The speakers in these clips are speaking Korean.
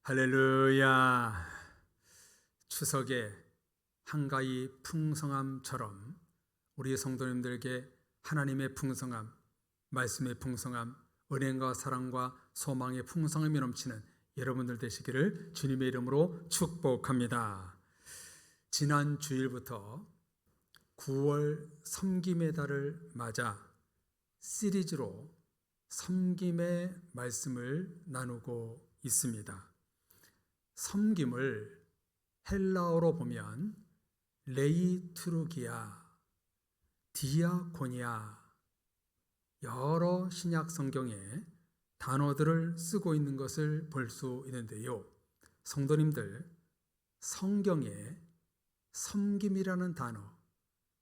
할렐루야. 추석에 한가히 풍성함처럼 우리 성도님들에게 하나님의 풍성함, 말씀의 풍성함, 은행과 사랑과 소망의 풍성함이 넘치는 여러분들 되시기를 주님의 이름으로 축복합니다. 지난 주일부터 9월 섬김의 달을 맞아 시리즈로 섬김의 말씀을 나누고 있습니다. 섬김을 헬라어로 보면 레이투르기아, 디아코니아, 여러 신약 성경에 단어들을 쓰고 있는 것을 볼 수 있는데요. 성도님들, 성경에 섬김이라는 단어,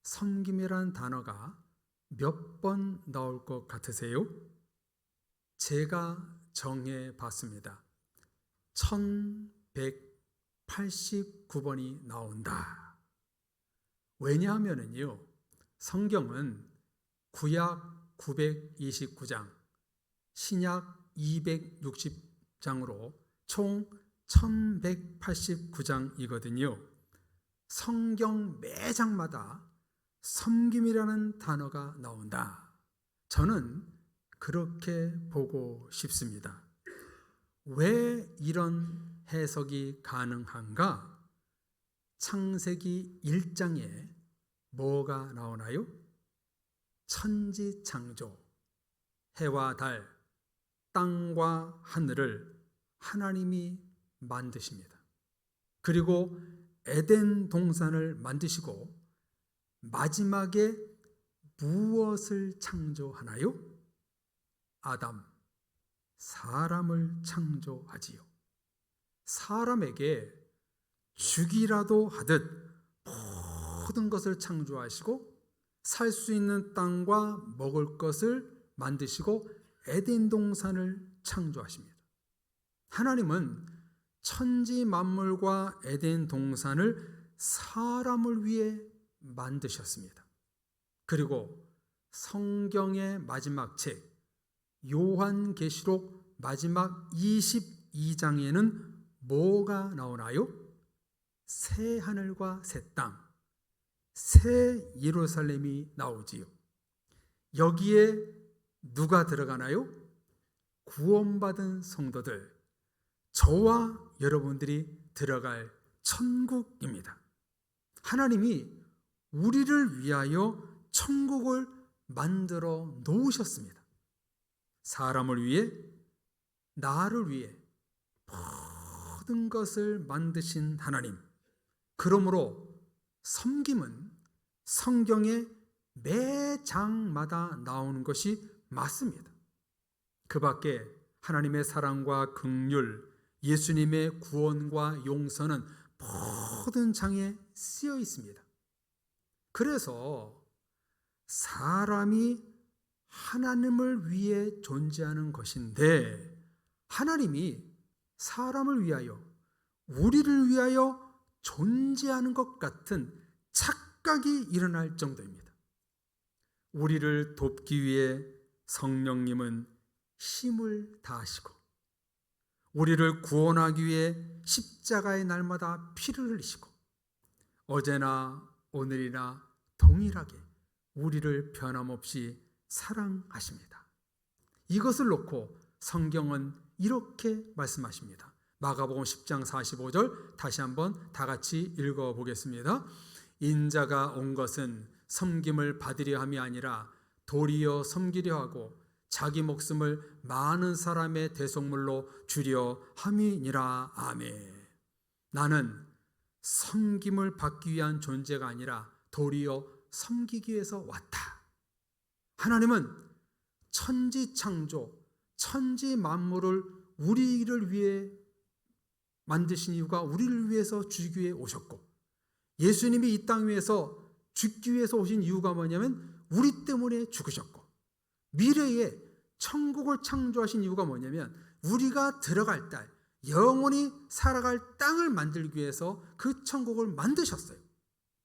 섬김이라는 단어가 몇 번 나올 것 같으세요? 제가 정해 봤습니다. 1189번이 나온다. 왜냐하면요, 성경은 구약 929장, 신약 260장으로 총 1189장이거든요. 성경 매 장마다 섬김이라는 단어가 나온다. 저는 그렇게 보고 싶습니다. 왜 이런 해석이 가능한가? 창세기 1장에 뭐가 나오나요? 천지창조, 해와 달, 땅과 하늘을 하나님이 만드십니다. 그리고 에덴 동산을 만드시고 마지막에 무엇을 창조하나요? 아담, 사람을 창조하지요. 사람에게 죽이라도 하듯 모든 것을 창조하시고 살 수 있는 땅과 먹을 것을 만드시고 에덴 동산을 창조하십니다. 하나님은 천지 만물과 에덴 동산을 사람을 위해 만드셨습니다. 그리고 성경의 마지막 책 요한계시록 마지막 22장에는 뭐가 나오나요? 새 하늘과 새 땅, 새 예루살렘이 나오지요. 여기에 누가 들어가나요? 구원받은 성도들, 저와 여러분들이 들어갈 천국입니다. 하나님이 우리를 위하여 천국을 만들어 놓으셨습니다. 사람을 위해, 나를 위해 모든 것을 만드신 하나님. 그러므로 섬김은 성경의 매 장마다 나오는 것이 맞습니다. 그 밖에 하나님의 사랑과 긍휼, 예수님의 구원과 용서는 모든 장에 쓰여 있습니다. 그래서 사람이 하나님을 위해 존재하는 것인데 하나님이 사람을 위하여, 우리를 위하여 존재하는 것 같은 착각이 일어날 정도입니다. 우리를 돕기 위해 성령님은 힘을 다하시고 우리를 구원하기 위해 십자가의 날마다 피를 흘리시고 어제나 오늘이나 동일하게 우리를 변함없이 사랑하십니다. 이것을 놓고 성경은 이렇게 말씀하십니다. 마가복음 10장 45절 다시 한번 다 같이 읽어보겠습니다. 인자가 온 것은 섬김을 받으려 함이 아니라 도리어 섬기려 하고 자기 목숨을 많은 사람의 대속물로 주려 함이니라. 아멘. 나는 섬김을 받기 위한 존재가 아니라 도리어 섬기기 위해서 왔다. 하나님은 천지창조, 천지 만물을 우리를 위해 만드신 이유가 우리를 위해서 죽기 위해 오셨고, 예수님이 이 땅 위에서 죽기 위해서 오신 이유가 뭐냐면 우리 때문에 죽으셨고, 미래에 천국을 창조하신 이유가 뭐냐면 우리가 들어갈 땅, 영원히 살아갈 땅을 만들기 위해서 그 천국을 만드셨어요.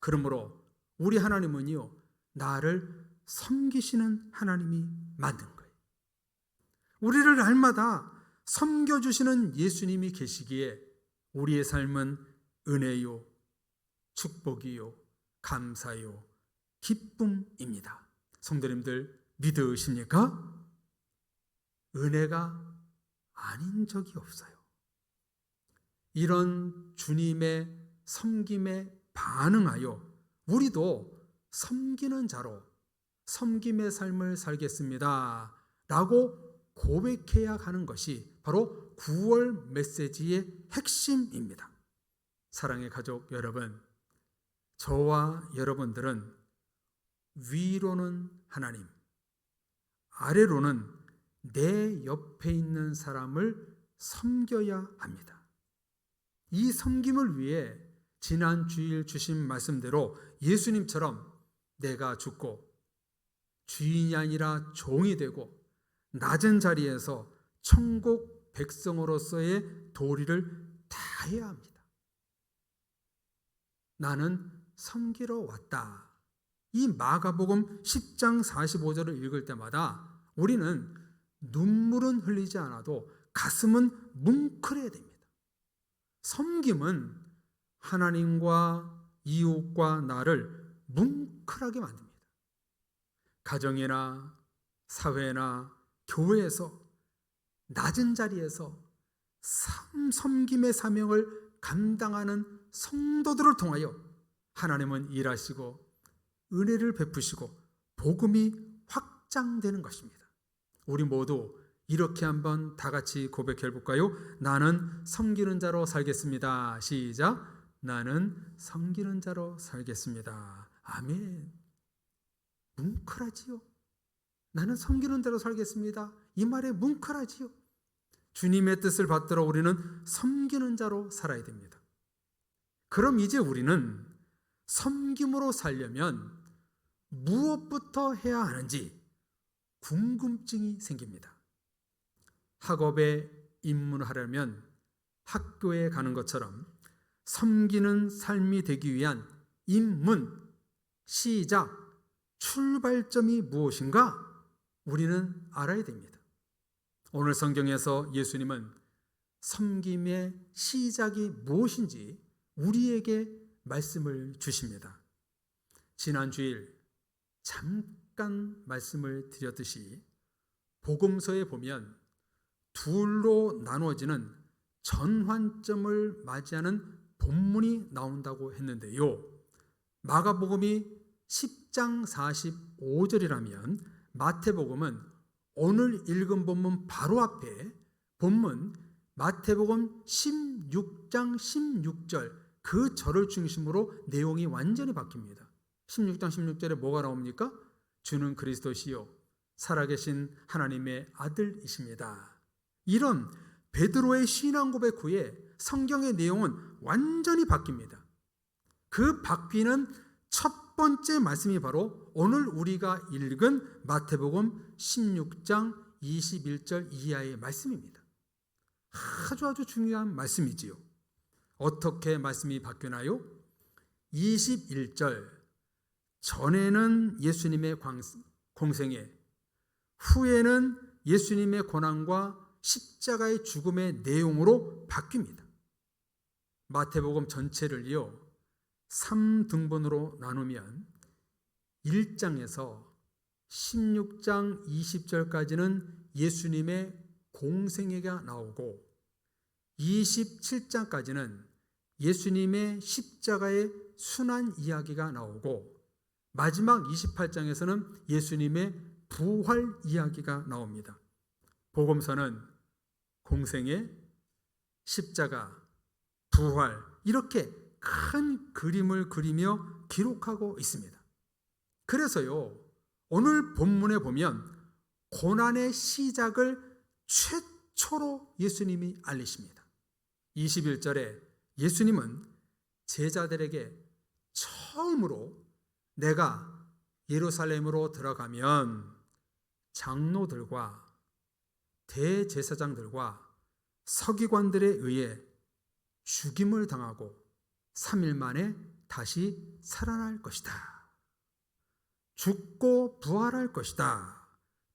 그러므로 우리 하나님은요, 나를 섬기시는 하나님이 만든 거예요. 우리를 날마다 섬겨주시는 예수님이 계시기에 우리의 삶은 은혜요, 축복이요, 감사요, 기쁨입니다. 성도님들 믿으십니까? 은혜가 아닌 적이 없어요. 이런 주님의 섬김에 반응하여 우리도 섬기는 자로 섬김의 삶을 살겠습니다 라고 고백해야 하는 것이 바로 9월 메시지의 핵심입니다. 사랑의 가족 여러분, 저와 여러분들은 위로는 하나님, 아래로는 내 옆에 있는 사람을 섬겨야 합니다. 이 섬김을 위해 지난 주일 주신 말씀대로 예수님처럼 내가 죽고 주인이 아니라 종이 되고 낮은 자리에서 천국 백성으로서의 도리를 다해야 합니다. 나는 섬기러 왔다. 이 마가복음 10장 45절을 읽을 때마다 우리는 눈물은 흘리지 않아도 가슴은 뭉클해야 됩니다. 섬김은 하나님과 이웃과 나를 뭉클하게 만듭니다. 가정이나 사회나 교회에서 낮은 자리에서 섬김의 사명을 감당하는 성도들을 통하여 하나님은 일하시고 은혜를 베푸시고 복음이 확장되는 것입니다. 우리 모두 이렇게 한번 다 같이 고백해 볼까요? 나는 섬기는 자로 살겠습니다. 시작. 나는 섬기는 자로 살겠습니다. 아멘. 뭉클하지요. 나는 섬기는 자로 살겠습니다. 이 말에 뭉클하지요. 주님의 뜻을 받들어 우리는 섬기는 자로 살아야 됩니다. 그럼 이제 우리는 섬김으로 살려면 무엇부터 해야 하는지 궁금증이 생깁니다. 학업에 입문하려면 학교에 가는 것처럼 섬기는 삶이 되기 위한 입문, 시작, 출발점이 무엇인가 우리는 알아야 됩니다. 오늘 성경에서 예수님은 섬김의 시작이 무엇인지 우리에게 말씀을 주십니다. 지난 주일 잠깐 말씀을 드렸듯이 복음서에 보면 둘로 나누어지는 전환점을 맞이하는 본문이 나온다고 했는데요. 마가복음이 10장 45절이라면 마태복음은 오늘 읽은 본문 바로 앞에 본문 마태복음 16장 16절 그 절을 중심으로 내용이 완전히 바뀝니다. 16장 16절에 뭐가 나옵니까? 주는 그리스도시요 살아계신 하나님의 아들이십니다. 이런 베드로의 신앙 고백 후에 성경의 내용은 완전히 바뀝니다. 그 바뀌는 첫 번째 말씀이 바로 오늘 우리가 읽은 마태복음 16장 21절 이하의 말씀입니다. 아주 중요한 말씀이지요. 어떻게 말씀이 바뀌나요? 21절 전에는 예수님의 공생애, 후에는 예수님의 고난과 십자가의 죽음의 내용으로 바뀝니다. 마태복음 전체를요 3등분으로 나누면 1장에서 16장 20절까지는 예수님의 공생애가 나오고 27장까지는 예수님의 십자가의 순환 이야기가 나오고 마지막 28장에서는 예수님의 부활 이야기가 나옵니다. 복음서는 공생애, 십자가, 부활 이렇게 큰 그림을 그리며 기록하고 있습니다. 그래서요 오늘 본문에 보면 고난의 시작을 최초로 예수님이 알리십니다. 21절에 예수님은 제자들에게 처음으로 내가 예루살렘으로 들어가면 장로들과 대제사장들과 서기관들에 의해 죽임을 당하고 3일 만에 다시 살아날 것이다. 죽고 부활할 것이다.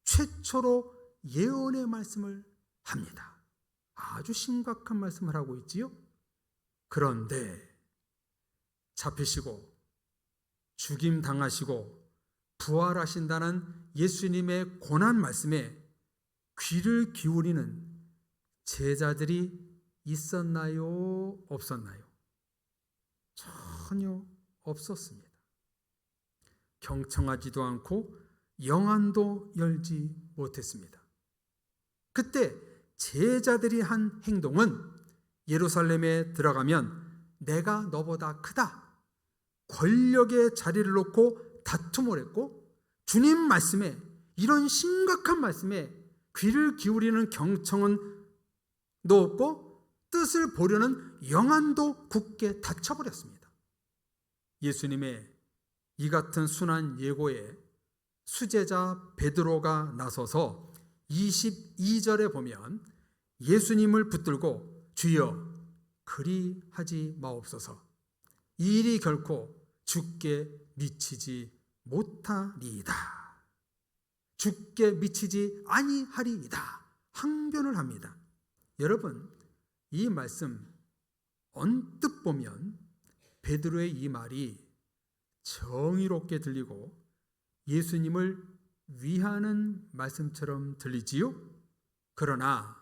최초로 예언의 말씀을 합니다. 아주 심각한 말씀을 하고 있지요. 그런데 잡히시고 죽임 당하시고 부활하신다는 예수님의 고난 말씀에 귀를 기울이는 제자들이 있었나요? 없었나요? 전혀 없었습니다. 경청하지도 않고 영안도 열지 못했습니다. 그때 제자들이 한 행동은 예루살렘에 들어가면 내가 너보다 크다, 권력의 자리를 놓고 다툼을 했고, 주님 말씀에, 이런 심각한 말씀에 귀를 기울이는 경청은 없고 뜻을 보려는 영안도 굳게 닫혀버렸습니다. 예수님의 이 같은 순한 예고에 수제자 베드로가 나서서 22절에 보면 예수님을 붙들고 주여 그리하지 마옵소서, 이 일이 결코 주께 미치지 못하리이다, 주께 미치지 아니하리이다 항변을 합니다. 여러분, 이 말씀 언뜻 보면 베드로의 이 말이 정의롭게 들리고 예수님을 위하는 말씀처럼 들리지요. 그러나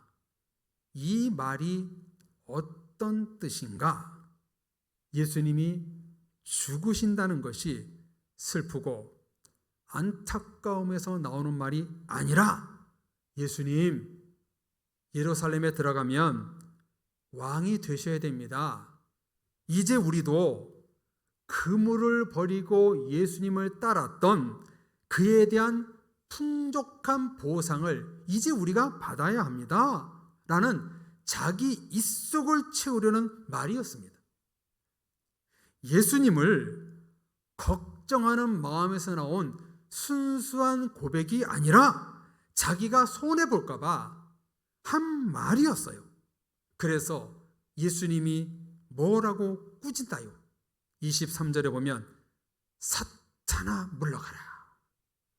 이 말이 어떤 뜻인가? 예수님이 죽으신다는 것이 슬프고 안타까움에서 나오는 말이 아니라, 예수님 예루살렘에 들어가면 왕이 되셔야 됩니다. 이제 우리도 그물을 버리고 예수님을 따랐던 그에 대한 풍족한 보상을 이제 우리가 받아야 합니다 라는 자기 입속을 채우려는 말이었습니다. 예수님을 걱정하는 마음에서 나온 순수한 고백이 아니라 자기가 손해볼까 봐 한 말이었어요. 그래서 예수님이 뭐라고 꾸짖나요? 23절에 보면 사탄아 물러가라,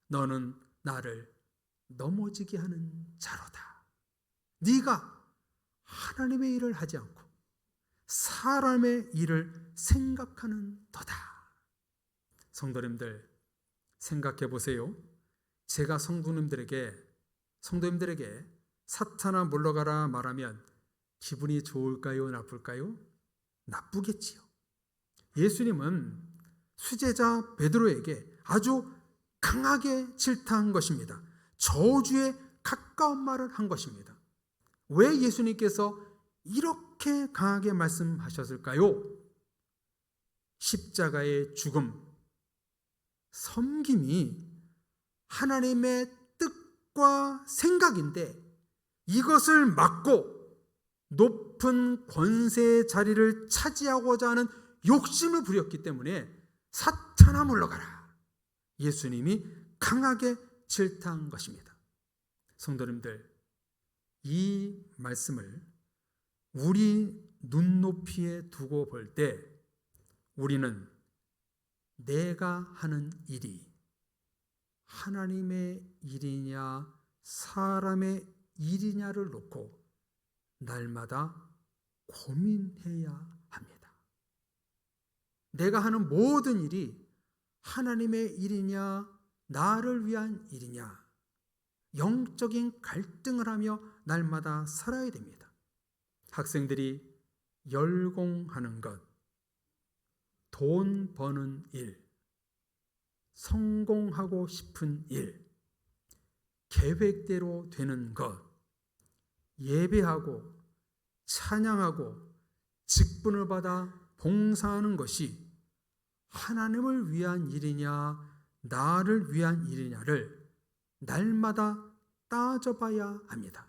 너는 나를 넘어지게 하는 자로다. 네가 하나님의 일을 하지 않고 사람의 일을 생각하는 터다. 성도님들 생각해 보세요. 제가 성도님들에게 사탄아 물러가라 말하면 기분이 좋을까요? 나쁠까요? 나쁘겠지요. 예수님은 수제자 베드로에게 아주 강하게 질타한 것입니다. 저주에 가까운 말을 한 것입니다. 왜 예수님께서 이렇게 강하게 말씀하셨을까요? 십자가의 죽음, 섬김이 하나님의 뜻과 생각인데 이것을 막고 높은 권세의 자리를 차지하고자 하는 욕심을 부렸기 때문에 사탄아 물러가라, 예수님이 강하게 질타한 것입니다. 성도님들, 이 말씀을 우리 눈높이에 두고 볼 때 우리는 내가 하는 일이 하나님의 일이냐 사람의 일이냐를 놓고 날마다 고민해야 합니다. 내가 하는 모든 일이 하나님의 일이냐 나를 위한 일이냐, 영적인 갈등을 하며 날마다 살아야 됩니다. 학생들이 열공하는 것, 돈 버는 일, 성공하고 싶은 일, 계획대로 되는 것, 예배하고 찬양하고 직분을 받아 봉사하는 것이 하나님을 위한 일이냐 나를 위한 일이냐를 날마다 따져봐야 합니다.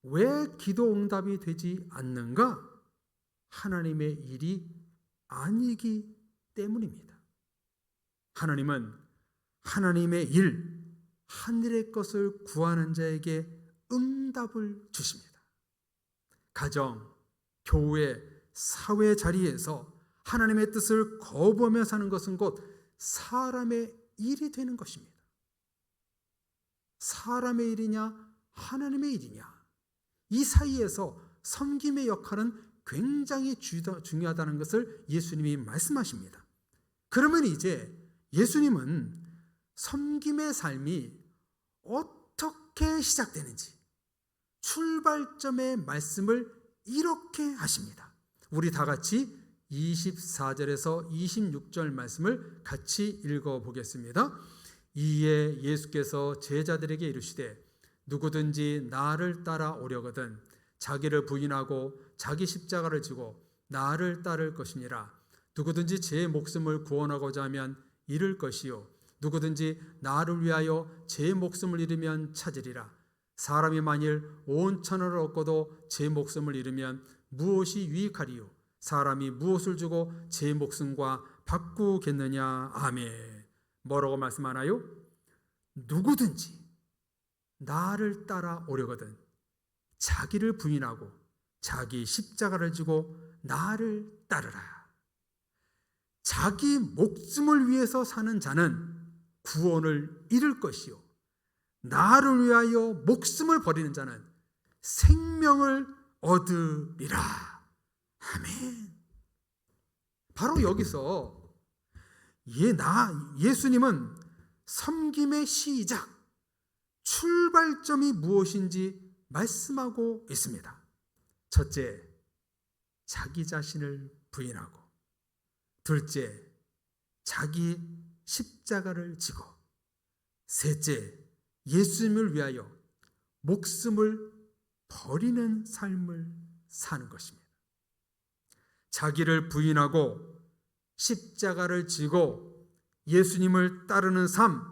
왜 기도 응답이 되지 않는가? 하나님의 일이 아니기 때문입니다. 하나님은 하나님의 일, 하늘의 것을 구하는 자에게 응답을 주십니다. 가정, 교회, 사회 자리에서 하나님의 뜻을 거부하며 사는 것은 곧 사람의 일이 되는 것입니다. 사람의 일이냐 하나님의 일이냐, 이 사이에서 섬김의 역할은 굉장히 중요하다는 것을 예수님이 말씀하십니다. 그러면 이제 예수님은 섬김의 삶이 어떻게 시작되는지 출발점의 말씀을 이렇게 하십니다. 우리 다 같이 24절에서 26절 말씀을 같이 읽어보겠습니다. 이에 예수께서 제자들에게 이르시되 누구든지 나를 따라오려거든 자기를 부인하고 자기 십자가를 지고 나를 따를 것이니라. 누구든지 제 목숨을 구원하고자 하면 잃을 것이요 누구든지 나를 위하여 제 목숨을 잃으면 찾으리라. 사람이 만일 온 천하를 얻고도 제 목숨을 잃으면 무엇이 유익하리요? 사람이 무엇을 주고 제 목숨과 바꾸겠느냐. 아멘. 뭐라고 말씀하나요? 누구든지 나를 따라오려거든 자기를 부인하고 자기 십자가를 지고 나를 따르라. 자기 목숨을 위해서 사는 자는 구원을 잃을 것이요 나를 위하여 목숨을 버리는 자는 생명을 얻으리라. 아멘. 바로 여기서 예수님은 섬김의 시작, 출발점이 무엇인지 말씀하고 있습니다. 첫째, 자기 자신을 부인하고, 둘째, 자기 십자가를 지고, 셋째, 예수님을 위하여 목숨을 버리는 삶을 사는 것입니다. 자기를 부인하고 십자가를 지고 예수님을 따르는 삶,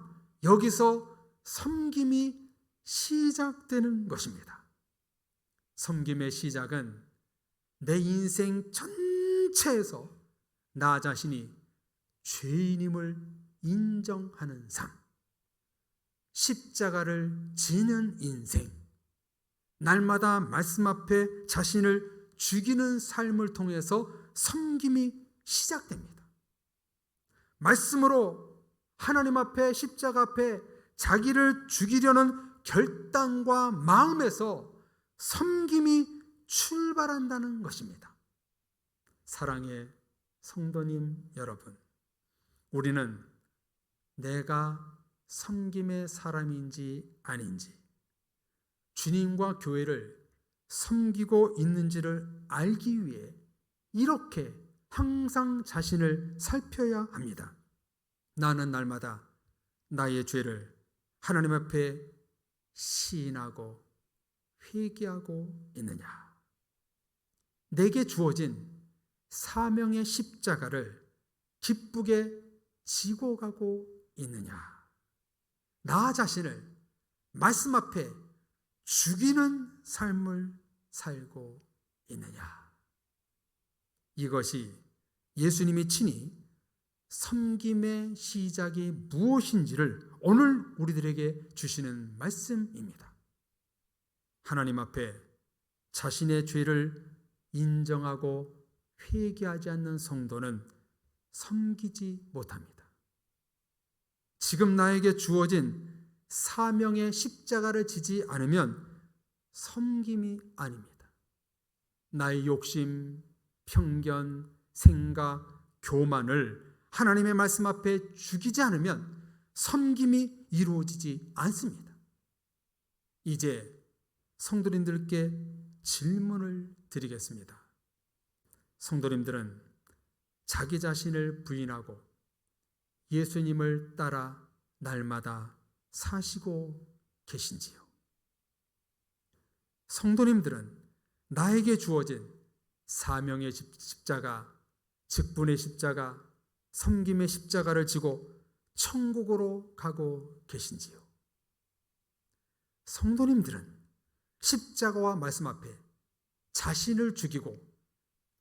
여기서 섬김이 시작되는 것입니다. 섬김의 시작은 내 인생 전체에서 나 자신이 죄인임을 인정하는 삶, 십자가를 지는 인생, 날마다 말씀 앞에 자신을 죽이는 삶을 통해서 섬김이 시작됩니다. 말씀으로 하나님 앞에 십자가 앞에 자기를 죽이려는 결단과 마음에서 섬김이 출발한다는 것입니다. 사랑의 성도님 여러분, 우리는 내가 섬김의 사람인지 아닌지, 주님과 교회를 섬기고 있는지를 알기 위해 이렇게 항상 자신을 살펴야 합니다. 나는 날마다 나의 죄를 하나님 앞에 시인하고 회개하고 있느냐? 내게 주어진 사명의 십자가를 기쁘게 지고 가고 있느냐? 나 자신을 말씀 앞에 죽이는 삶을 살고 있느냐? 이것이 예수님이 친히 섬김의 시작이 무엇인지를 오늘 우리들에게 주시는 말씀입니다. 하나님 앞에 자신의 죄를 인정하고 회개하지 않는 성도는 섬기지 못합니다. 지금 나에게 주어진 사명의 십자가를 지지 않으면 섬김이 아닙니다. 나의 욕심, 편견, 생각, 교만을 하나님의 말씀 앞에 죽이지 않으면 섬김이 이루어지지 않습니다. 이제 성도님들께 질문을 드리겠습니다. 성도님들은 자기 자신을 부인하고 예수님을 따라 날마다 사시고 계신지요? 성도님들은 나에게 주어진 사명의 십자가, 직분의 십자가, 섬김의 십자가를 지고 천국으로 가고 계신지요? 성도님들은 십자가와 말씀 앞에 자신을 죽이고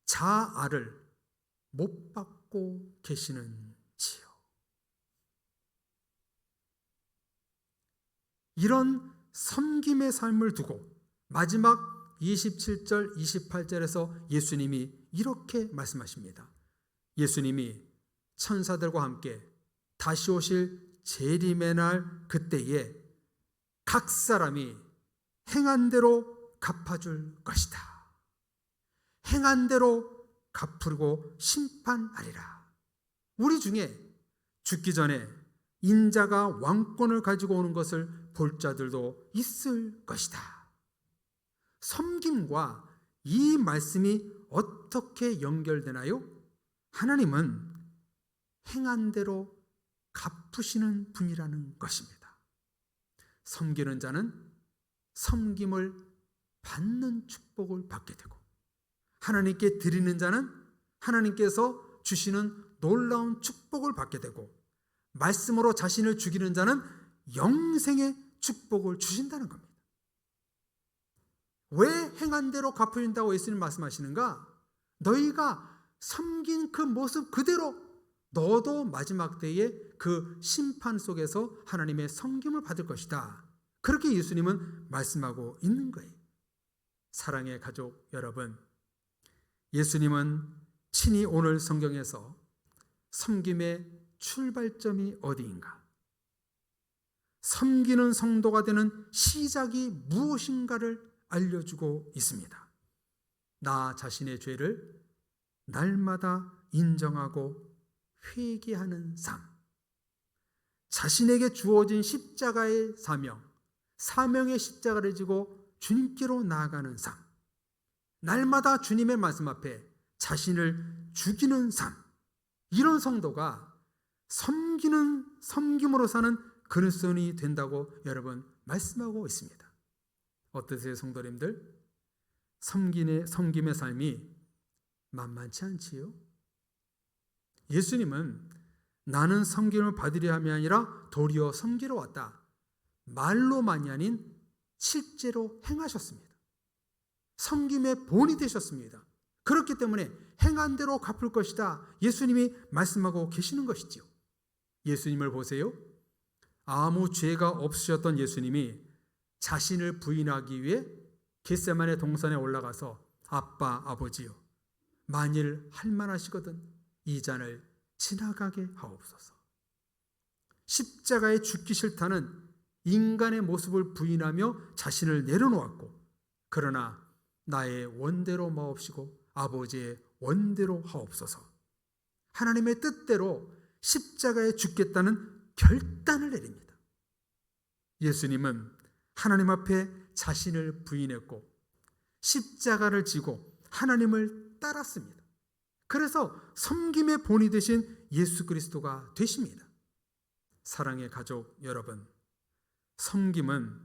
자아를 못 박고 계시는지요? 이런 섬김의 삶을 두고 마지막 27절, 28절에서 예수님이 이렇게 말씀하십니다. 예수님이 천사들과 함께 다시 오실 재림의 날 그때에 각 사람이 행한 대로 갚아줄 것이다. 행한 대로 갚으고 심판하리라. 우리 중에 죽기 전에 인자가 왕권을 가지고 오는 것을 볼 자들도 있을 것이다. 섬김과 이 말씀이 어떻게 연결되나요? 하나님은 행한 대로 갚으시는 분이라는 것입니다. 섬기는 자는 섬김을 받는 축복을 받게 되고, 하나님께 드리는 자는 하나님께서 주시는 놀라운 축복을 받게 되고, 말씀으로 자신을 죽이는 자는 영생의 축복을 주신다는 겁니다. 왜 행한 대로 갚으신다고 예수님 말씀하시는가? 너희가 섬긴 그 모습 그대로 너도 마지막 때에 그 심판 속에서 하나님의 섬김을 받을 것이다. 그렇게 예수님은 말씀하고 있는 거예요. 사랑의 가족 여러분, 예수님은 친히 오늘 성경에서 섬김의 출발점이 어디인가, 섬기는 성도가 되는 시작이 무엇인가를 알려주고 있습니다. 나 자신의 죄를 날마다 인정하고 회개하는 삶, 자신에게 주어진 십자가의 사명의 십자가를 지고 주님께로 나아가는 삶, 날마다 주님의 말씀 앞에 자신을 죽이는 삶, 이런 성도가 섬김으로 사는 그리스도인이 된다고 여러분 말씀하고 있습니다. 어떠세요, 성도님들? 섬김의 삶이 만만치 않지요? 예수님은 나는 섬김을 받으려 함이 아니라 도리어 섬기러 왔다, 말로만이 아닌 실제로 행하셨습니다. 섬김의 본이 되셨습니다. 그렇기 때문에 행한 대로 갚을 것이다, 예수님이 말씀하고 계시는 것이지요. 예수님을 보세요. 아무 죄가 없으셨던 예수님이 자신을 부인하기 위해 겟세마네 동산에 올라가서 아빠, 아버지요, 만일 할만하시거든 이 잔을 지나가게 하옵소서. 십자가에 죽기 싫다는 인간의 모습을 부인하며 자신을 내려놓았고, 그러나 나의 원대로 마옵시고 아버지의 원대로 하옵소서, 하나님의 뜻대로 십자가에 죽겠다는 결단을 내립니다. 예수님은 하나님 앞에 자신을 부인했고 십자가를 지고 하나님을 따랐습니다. 그래서 섬김의 본이 되신 예수 그리스도가 되십니다. 사랑의 가족 여러분, 섬김은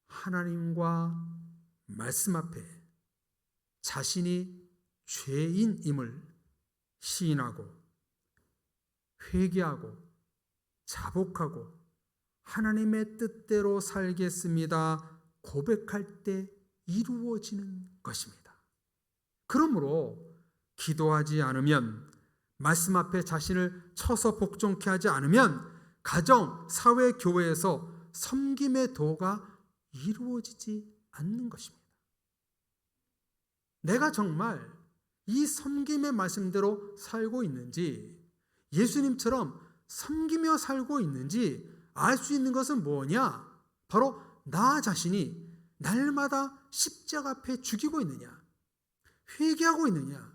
하나님과 말씀 앞에 자신이 죄인임을 시인하고 회개하고 자복하고 하나님의 뜻대로 살겠습니다 고백할 때 이루어지는 것입니다. 그러므로 기도하지 않으면, 말씀 앞에 자신을 쳐서 복종케 하지 않으면 가정, 사회, 교회에서 섬김의 도가 이루어지지 않는 것입니다. 내가 정말 이 섬김의 말씀대로 살고 있는지, 예수님처럼 섬기며 살고 있는지 알 수 있는 것은 뭐냐? 바로 나 자신이 날마다 십자가 앞에 죽이고 있느냐, 회개하고 있느냐,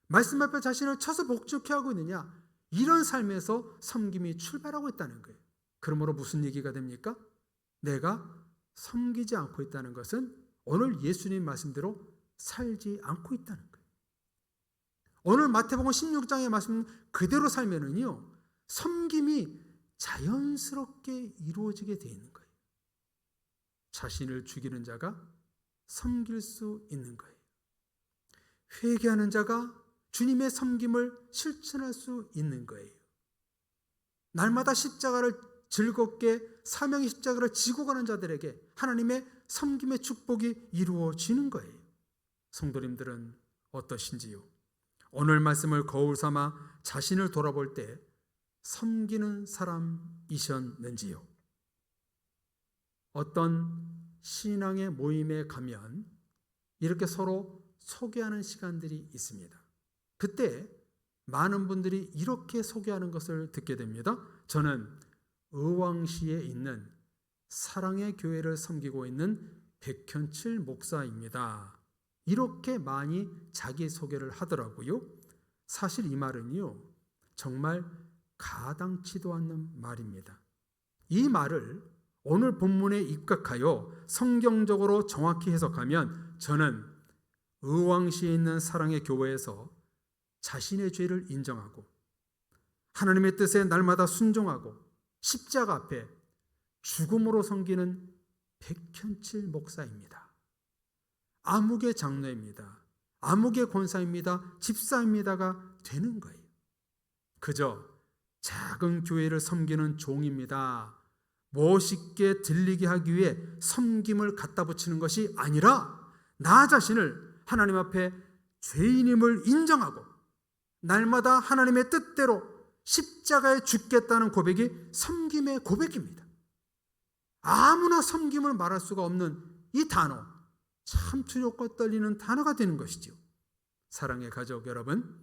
말씀 앞에 자신을 쳐서 복종케 하고 있느냐, 이런 삶에서 섬김이 출발하고 있다는 거예요. 그러므로 무슨 얘기가 됩니까? 내가 섬기지 않고 있다는 것은 오늘 예수님 말씀대로 살지 않고 있다는 거예요. 오늘 마태복음 16장의 말씀 그대로 살면은요, 섬김이 자연스럽게 이루어지게 되어 있는 거예요. 자신을 죽이는 자가 섬길 수 있는 거예요. 회개하는 자가 주님의 섬김을 실천할 수 있는 거예요. 날마다 십자가를 즐겁게 사명의 십자가를 지고 가는 자들에게 하나님의 섬김의 축복이 이루어지는 거예요. 성도님들은 어떠신지요? 오늘 말씀을 거울 삼아 자신을 돌아볼 때 섬기는 사람이셨는지요? 어떤 신앙의 모임에 가면 이렇게 서로 소개하는 시간들이 있습니다. 그때 많은 분들이 이렇게 소개하는 것을 듣게 됩니다. 저는 의왕시에 있는 사랑의 교회를 섬기고 있는 백현칠 목사입니다. 이렇게 많이 자기소개를 하더라고요. 사실 이 말은요, 정말 가당치도 않는 말입니다. 이 말을 오늘 본문에 입각하여 성경적으로 정확히 해석하면 저는 의왕시에 있는 사랑의 교회에서 자신의 죄를 인정하고 하나님의 뜻에 날마다 순종하고 십자가 앞에 죽음으로 섬기는 백현칠 목사입니다. 아무개 장로입니다. 아무개 권사입니다. 집사입니다가 되는 거예요. 그저 작은 교회를 섬기는 종입니다. 멋있게 들리게 하기 위해 섬김을 갖다 붙이는 것이 아니라 나 자신을 하나님 앞에 죄인임을 인정하고 날마다 하나님의 뜻대로 십자가에 죽겠다는 고백이 섬김의 고백입니다. 아무나 섬김을 말할 수가 없는 이 단어, 참 두렵고 떨리는 단어가 되는 것이죠. 사랑의 가족 여러분,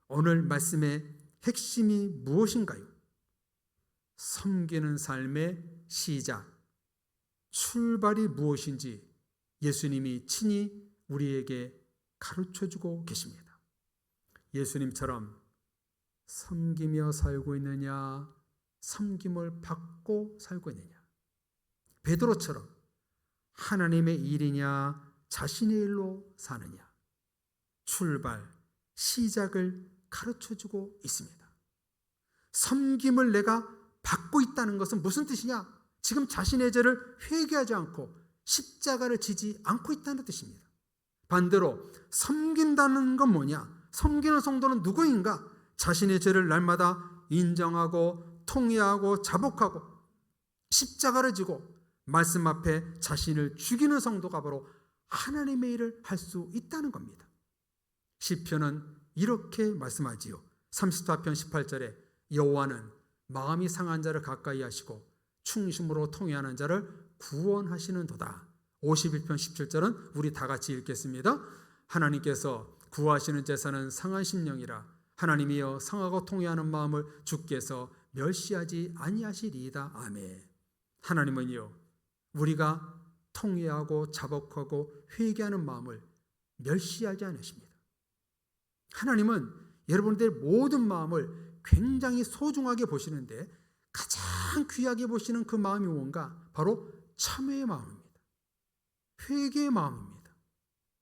오늘 말씀의 핵심이 무엇인가요? 섬기는 삶의 시작, 출발이 무엇인지 예수님이 친히 우리에게 가르쳐주고 계십니다. 예수님처럼 섬기며 살고 있느냐, 섬김을 받고 살고 있느냐, 베드로처럼 하나님의 일이냐, 자신의 일로 사느냐, 출발, 시작을 가르쳐주고 있습니다. 섬김을 내가 받고 있다는 것은 무슨 뜻이냐? 지금 자신의 죄를 회개하지 않고 십자가를 지지 않고 있다는 뜻입니다. 반대로 섬긴다는 건 뭐냐? 섬기는 성도는 누구인가? 자신의 죄를 날마다 인정하고 통회하고 자복하고 십자가를 지고 말씀 앞에 자신을 죽이는 성도가 바로 하나님의 일을 할 수 있다는 겁니다. 시편은 이렇게 말씀하지요. 34편 18절에 여호와는 마음이 상한 자를 가까이 하시고 충심으로 통회하는 자를 구원하시는도다. 51편 17절은 우리 다 같이 읽겠습니다. 하나님께서 구하시는 제사는 상한 심령이라. 하나님이여 상하고 통회하는 마음을 주께서 멸시하지 아니하시리이다. 아멘. 하나님은요, 우리가 통회하고 자복하고 회개하는 마음을 멸시하지 않으십니다. 하나님은 여러분들의 모든 마음을 굉장히 소중하게 보시는데 가장 귀하게 보시는 그 마음이 뭔가? 바로 참회의 마음입니다. 회개의 마음입니다.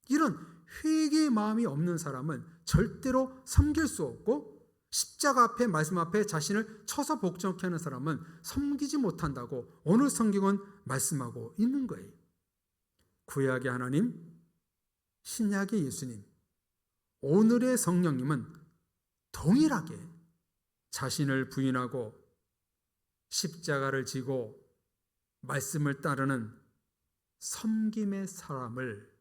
이런 회개의 마음이 없는 사람은 절대로 섬길 수 없고 십자가 앞에 말씀 앞에 자신을 쳐서 복종케 하는 사람은 섬기지 못한다고 오늘 성경은 말씀하고 있는 거예요. 구약의 하나님, 신약의 예수님, 오늘의 성령님은 동일하게 자신을 부인하고 십자가를 지고 말씀을 따르는 섬김의 사람을,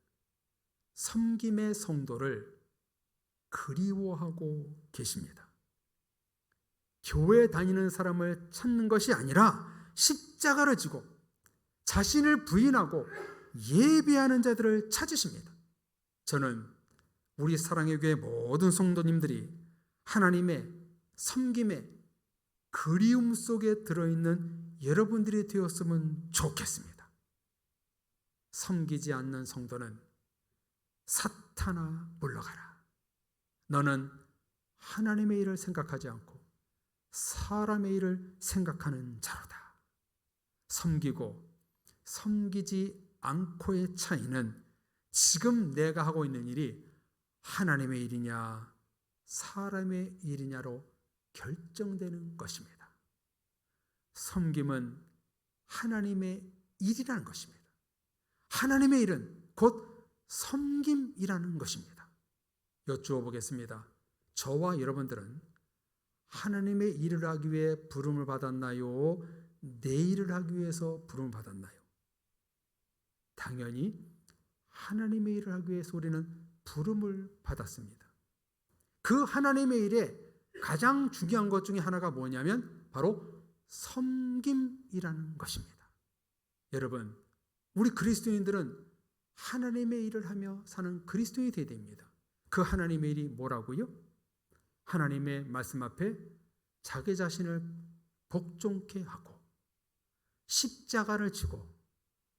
섬김의 성도를 그리워하고 계십니다. 교회 다니는 사람을 찾는 것이 아니라 십자가를 지고 자신을 부인하고 예배하는 자들을 찾으십니다. 저는 우리 사랑의 교회 모든 성도님들이 하나님의 섬김의 그리움 속에 들어있는 여러분들이 되었으면 좋겠습니다. 섬기지 않는 성도는 사탄아 물러가라. 너는 하나님의 일을 생각하지 않고 사람의 일을 생각하는 자로다. 섬기고 섬기지 않고의 차이는 지금 내가 하고 있는 일이 하나님의 일이냐 사람의 일이냐로 결정되는 것입니다. 섬김은 하나님의 일이라는 것입니다. 하나님의 일은 곧 섬김이라는 것입니다. 여쭈어 보겠습니다. 저와 여러분들은 하나님의 일을 하기 위해 부름을 받았나요? 내 일을 하기 위해서 부름을 받았나요? 당연히 하나님의 일을 하기 위해서 우리는 부름을 받았습니다. 그 하나님의 일에 가장 중요한 것 중에 하나가 뭐냐면 바로 섬김이라는 것입니다. 여러분, 우리 그리스도인들은 하나님의 일을 하며 사는 그리스도인이 되어야 됩니다. 그 하나님의 일이 뭐라고요? 하나님의 말씀 앞에 자기 자신을 복종케 하고 십자가를 지고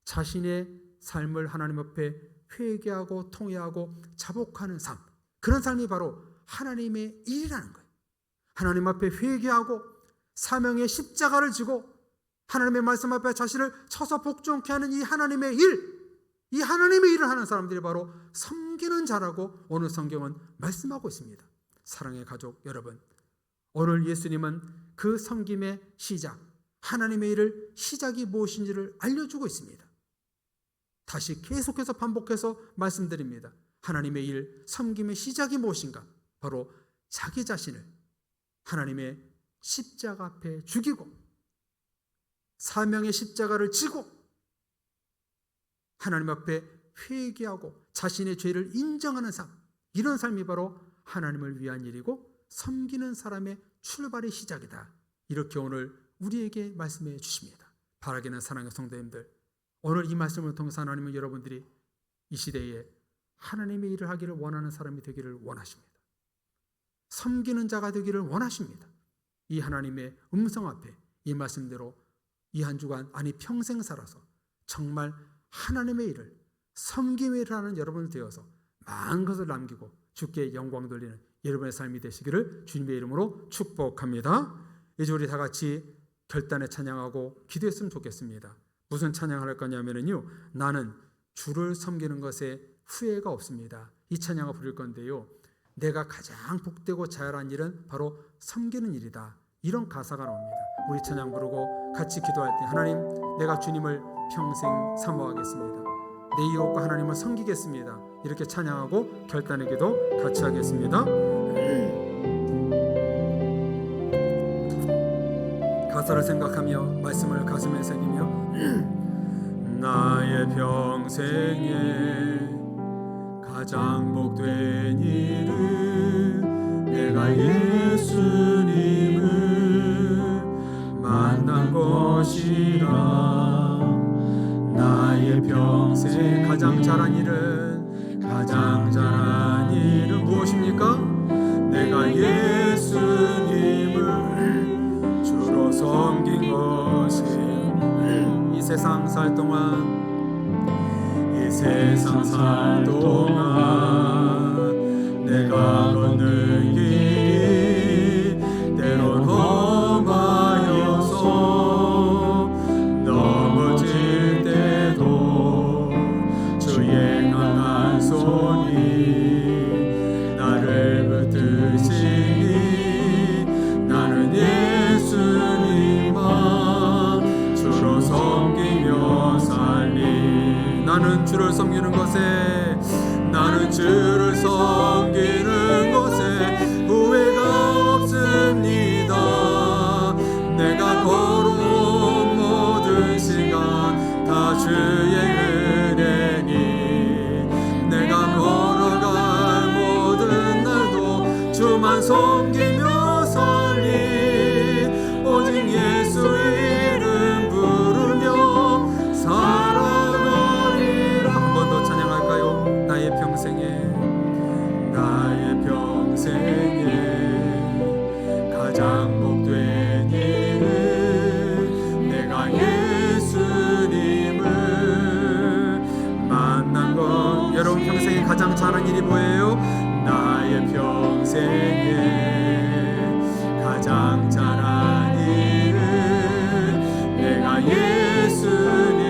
자신의 삶을 하나님 앞에 회개하고 통회하고 자복하는 삶, 그런 삶이 바로 하나님의 일이라는 거예요. 하나님 앞에 회개하고 사명의 십자가를 지고 하나님의 말씀 앞에 자신을 쳐서 복종케 하는 이 하나님의 일, 이 하나님의 일을 하는 사람들이 바로 섬기는 자라고 오늘 성경은 말씀하고 있습니다. 사랑의 가족 여러분, 오늘 예수님은 그 섬김의 시작, 하나님의 일을 시작이 무엇인지를 알려주고 있습니다. 다시 계속해서 반복해서 말씀드립니다. 하나님의 일, 섬김의 시작이 무엇인가? 바로 자기 자신을 하나님의 십자가 앞에 죽이고 사명의 십자가를 지고 하나님 앞에 회개하고 자신의 죄를 인정하는 삶, 이런 삶이 바로 하나님을 위한 일이고 섬기는 사람의 출발의 시작이다. 이렇게 오늘 우리에게 말씀해 주십니다. 바라기는 사랑의 성도님들, 오늘 이 말씀을 통해서 하나님은 여러분들이 이 시대에 하나님의 일을 하기를 원하는 사람이 되기를 원하십니다. 섬기는 자가 되기를 원하십니다. 이 하나님의 음성 앞에 이 말씀대로 이 한 주간, 아니 평생 살아서 정말 하나님의 일을, 섬김의 일을 하는 여러분이 되어서 많은 것을 남기고 주께 영광 돌리는 여러분의 삶이 되시기를 주님의 이름으로 축복합니다. 이제 우리 다 같이 결단에 찬양하고 기도했으면 좋겠습니다. 무슨 찬양을 할 거냐면요, 나는 주를 섬기는 것에 후회가 없습니다. 이 찬양을 부를 건데요, 내가 가장 복되고 자랄한 일은 바로 섬기는 일이다, 이런 가사가 나옵니다. 우리 찬양 부르고 같이 기도할 때, 하나님, 내가 주님을 평생 사모하겠습니다. 내 이웃과 하나님을 섬기겠습니다. 이렇게 찬양하고 결단의 기도 같이 하겠습니다. 가사를 생각하며 말씀을 가슴에 새기며 나의 평생에 가장 복된 일은 내가 예수님을 만난 것이라. 나의 평생 가장 잘한 일은 무엇입니까? 내가 예수님을 주로 섬긴 것이. 이 세상 살 동안 내가 걷는 길이 때론 험하여서 넘어질 때도 주의 강한 손이 나를 붙드시니 나는 예수님만 주로 섬기며 살리. 나는 주를 섬기는 것에, 나는 주를 섬기는 것에 후회가 없습니다. 내가 걸어온 모든 시간 다 주의 은혜니, 내가 걸어갈 모든 날도 주만 섬기며 살리. 오직 예수 이름 부르며 살아가리라. 한 번 더 찬양할까요? 나의 평생에 가장 복된 일은 내가 예수님을 만난 것. 여러분 평생에 가장 잘한 일이 뭐예요? 나의 평생에 가장 잘한 일은 내가 예수님을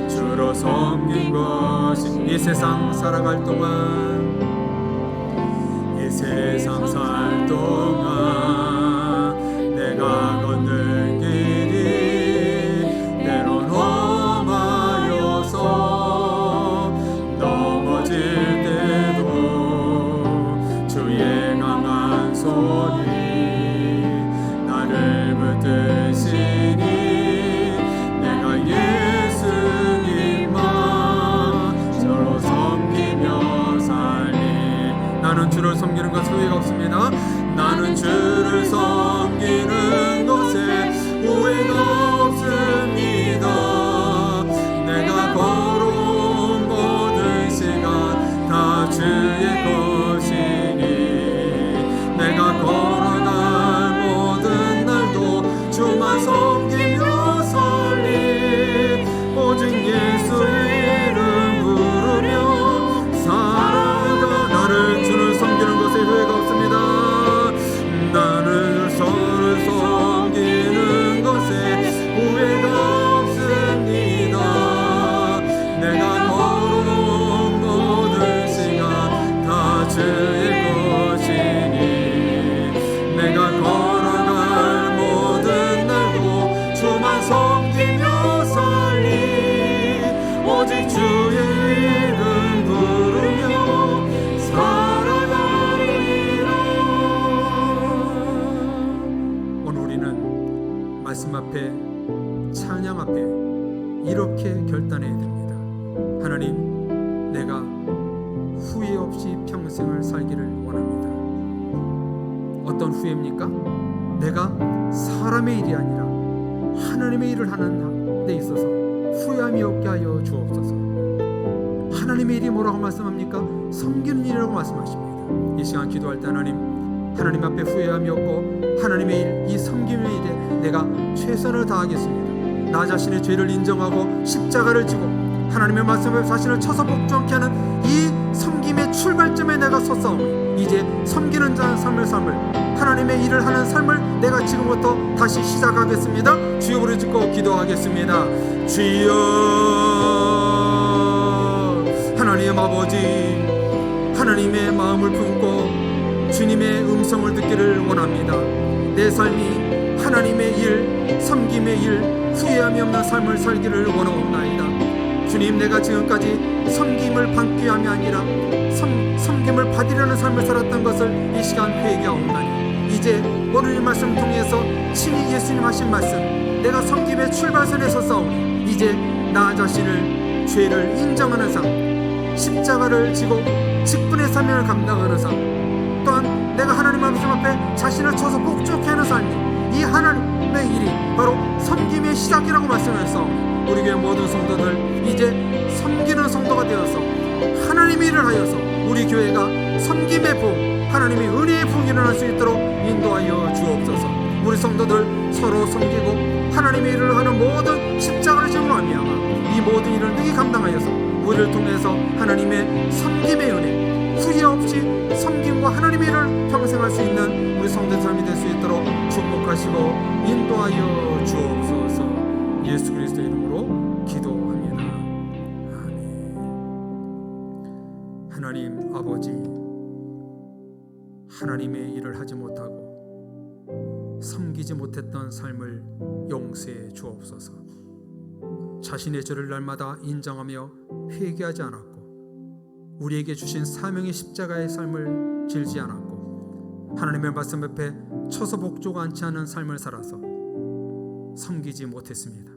주로 섬긴 것이. 이 세상 살아갈 동안, 내가 걷는 길이 때론 험하여서 넘어질 때도 주의 강한 손이 나를 붙드시니 내가 예수님만 저로 섬기며 살리. 나는 주를 섬기는 것 후회가 없습니다. 나는 주를 섬기는 것에 후회가 없습니다. 내가 걸어온 모든 시간 다 주의 것이니, 내가 걸어갈 모든 날도 주만 섬기며 살리. 오직 예수 어떤 후회입니까? 내가 사람의 일이 아니라 하나님의 일을 하는 데 있어서 후회함이 없게 하여 주옵소서. 하나님의 일이 뭐라고 말씀합니까? 섬기는 일이라고 말씀하십니다. 이 시간 기도할 때 하나님 앞에 후회함이 없고 하나님의 일, 이 섬김의 일에 내가 최선을 다하겠습니다. 나 자신의 죄를 인정하고 십자가를 지고 하나님의 말씀에 자신을 쳐서 복종케 하는 이 섬김의 출발점에 내가 섰사오니 이제 섬기는 자의 삶을 하나님의 일을 하는 삶을 내가 지금부터 다시 시작하겠습니다. 주여 부르짖고 기도하겠습니다. 주여 하나님 아버지, 하나님의 마음을 품고 주님의 음성을 듣기를 원합니다. 내 삶이 하나님의 일, 섬김의 일, 후회함이 없는 삶을 살기를 원하옵나이다. 주님, 내가 지금까지 섬김을 받기 위함이 아니라 섬김을 받으려는 삶을 살았던 것을 이 시간 회개하옵나니 이제 오늘 이 말씀 통해서 친히 예수님 하신 말씀, 내가 섬김의 출발선에 섰사오니 이제 나 자신을 죄를 인정하는 삶, 십자가를 지고 직분의 사명을 감당하는 삶, 또한 내가 하나님 말씀 앞에 자신을 쳐서 복종케 하는 삶이 이 하나님의 일이 바로 섬김의 시작이라고 말씀하셨사오니 우리 교회 모든 성도들 이제 섬기는 성도가 되어서 하나님의 일을 하여서 우리 교회가 섬김의 부흥, 하나님의 은혜의 부흥이 일어날 수 있도록 인도하여 주옵소서. 우리 성도들 서로 섬기고 하나님의 일을 하는 모든 십자가를 지고 말미암아 이 모든 일을 능히 감당하여서 우리를 통해서 하나님의 섬김의 은혜, 후회 없이 섬김과 하나님의 일을 평생 할 수 있는 우리 성도의 삶이 될 수 있도록 축복하시고 인도하여 주옵소서. 예수 그리스도의 이름으로 기도합니다. 아멘. 하나님 아버지, 하나님의 일을 하지 못하고 섬기지 못했던 삶을 용서해 주옵소서. 자신의 죄를 날마다 인정하며 회개하지 않았고 우리에게 주신 사명의 십자가의 삶을 질지 않았고 하나님의 말씀 앞에 쳐서 복종 않지 않은 삶을 살아서 섬기지 못했습니다.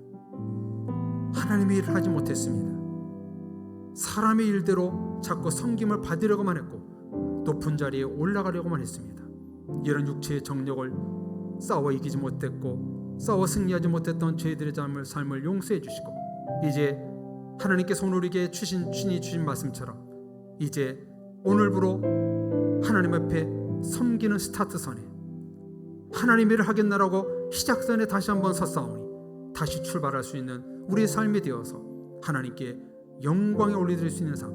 하나님의 일을 하지 못했습니다. 사람의 일대로 자꾸 섬김을 받으려고만 했고 높은 자리에 올라가려고만 했습니다. 이런 육체의 정력을 싸워 이기지 못했고 싸워 승리하지 못했던 저희들의 삶을 용서해 주시고 이제 하나님께서 오늘 우리에게 친히 주신 말씀처럼 이제 오늘부로 하나님 앞에 섬기는 스타트선에 하나님의 일을 하겠나라고 시작선에 다시 한번 섰사오니 다시 출발할 수 있는 우리의 삶이 되어서 하나님께 영광에 올려드릴 수 있는 삶,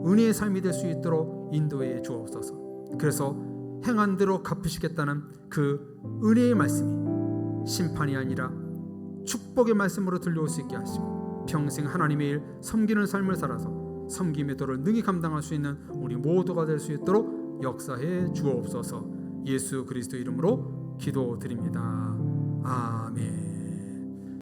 은혜의 삶이 될 수 있도록 인도해 주옵소서. 그래서 행한 대로 갚으시겠다는 그 은혜의 말씀이 심판이 아니라 축복의 말씀으로 들려올 수 있게 하시고 평생 하나님의 일 섬기는 삶을 살아서 섬김의 도를 능히 감당할 수 있는 우리 모두가 될 수 있도록 역사해 주옵소서. 예수 그리스도 이름으로 기도드립니다. 아멘.